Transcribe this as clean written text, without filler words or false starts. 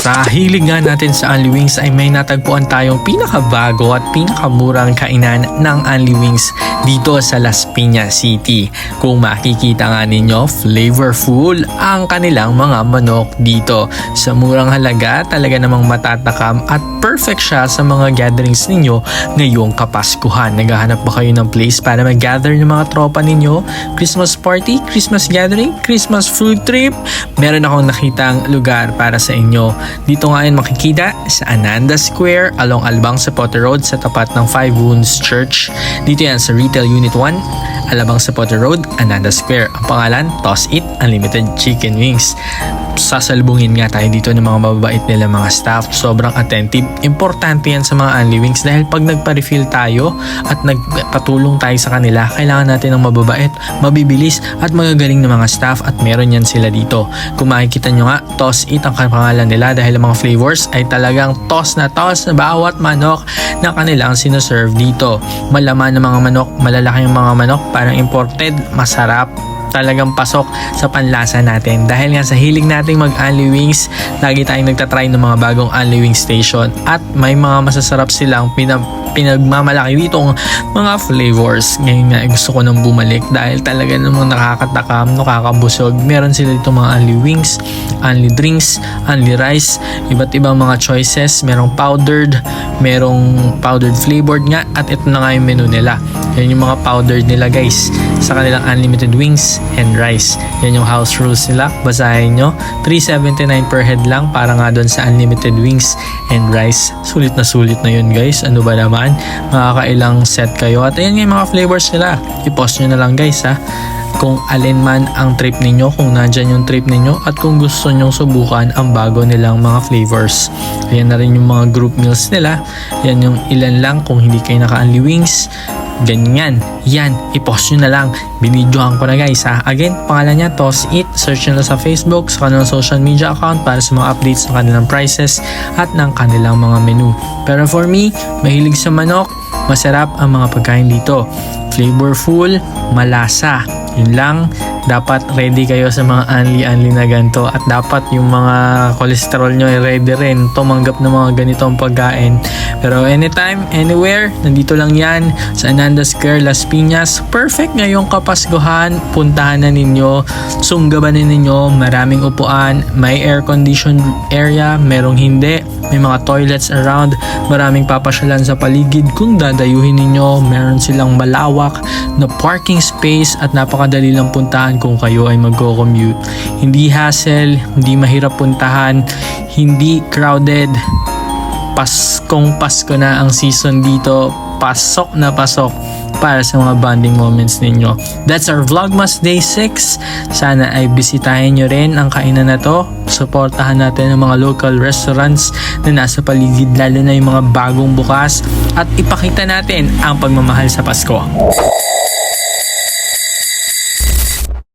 Sa hilig nga natin sa Unli Wings ay may natagpuan tayong pinakabago at pinakamurang kainan ng Unli Wings dito sa Las Piñas City. Kung makikita nga ninyo, flavorful ang kanilang mga manok dito. Sa murang halaga, talaga namang matatakam at perfect siya sa mga gatherings ninyo ngayong Kapaskuhan. Naghahanap ba kayo ng place para mag-gather ng mga tropa ninyo? Christmas party, Christmas gathering, Christmas food trip? Meron akong nakitang lugar para sa inyo. Dito nga yun makikita sa Ananda Square along Alabang Zapote Road sa tapat ng Five Wounds Church. Dito yan sa Retail Unit 1, Alabang Zapote Road, Ananda Square. Ang pangalan, Toss It Unlimited Chicken Wings. Sasalubungin nga tayo dito ng mga mababait nila mga staff. Sobrang attentive. Importante yan sa mga Unli Wings dahil pag nagpa-refill tayo at nagpatulong tayo sa kanila, kailangan natin ng mababait, mabibilis at magagaling na mga staff at meron yan sila dito. Kung makikita nyo nga, Toss It ang pangalan nila dahil ang mga flavors ay talagang toss na bawat manok na kanilang sinaserve dito. Malaman ng mga manok, malalaki yung mga manok, parang imported, masarap. Talagang pasok sa panlasa natin dahil nga sa hilig nating mag-Unli Wings, lagi tayong nagtatry ng mga bagong Unli Wings station at may mga masasarap silang pinagmamalaki ditong mga flavors. Ngayon nga gusto ko nang bumalik dahil talaga namang nakakatakam, nakakabusog. Meron sila dito mga Unli Wings, Unli Drinks, Unli Rice, iba't ibang mga choices. Merong powdered flavored nga at ito na nga yung menu nila. Yan yung mga powdered nila guys sa kanilang unlimited wings and rice. Yan yung house rules nila. Basahin nyo. $3.79 per head lang para nga doon sa unlimited wings and rice. Sulit na yun guys. Ano ba naman? Makakailang set kayo. At ayan nga yung mga flavors nila. I-post nyo na lang guys ha. Kung alin man ang trip ninyo, kung nandyan yung trip ninyo at kung gusto nyong subukan ang bago nilang mga flavors. Ayan na rin yung mga group meals nila. Ayan yung ilan lang kung hindi kayo naka-Unli Wings. Ganyan. Yan. I-post nyo na lang. Binidyohan ko na guys ha. Again, pangalan niya Toss It. Search nyo na sa Facebook, sa kanilang social media account para sa mga updates ng kanilang prices at ng kanilang mga menu. Pero for me, mahilig sa manok, masarap ang mga pagkain dito. Flavorful, malasa. Yun lang, dapat ready kayo sa mga unli na ganito at dapat yung mga cholesterol nyo ay ready rin tumanggap ng mga ganitong pagkain. Pero anytime, anywhere, nandito lang yan sa Ananda Square, Las Piñas. Perfect ngayong Kapaskuhan, puntahan na ninyo, sunggaban na ninyo, maraming upuan, may air-conditioned area, merong hindi, may mga toilets around, maraming papasyalan sa paligid. Kung dadayuhin ninyo, meron silang malawak na parking space at napakadali lang puntahan kung kayo ay magko-commute. Hindi hassle, hindi mahirap puntahan, hindi crowded. Paskong Pasko na ang season dito. Pasok na pasok para sa mga bonding moments ninyo. That's our Vlogmas Day 6. Sana ay bisitahin nyo rin ang kainan na to. Suportahan natin ang mga local restaurants na nasa paligid, lalo na yung mga bagong bukas, at ipakita natin ang pagmamahal sa Pasko.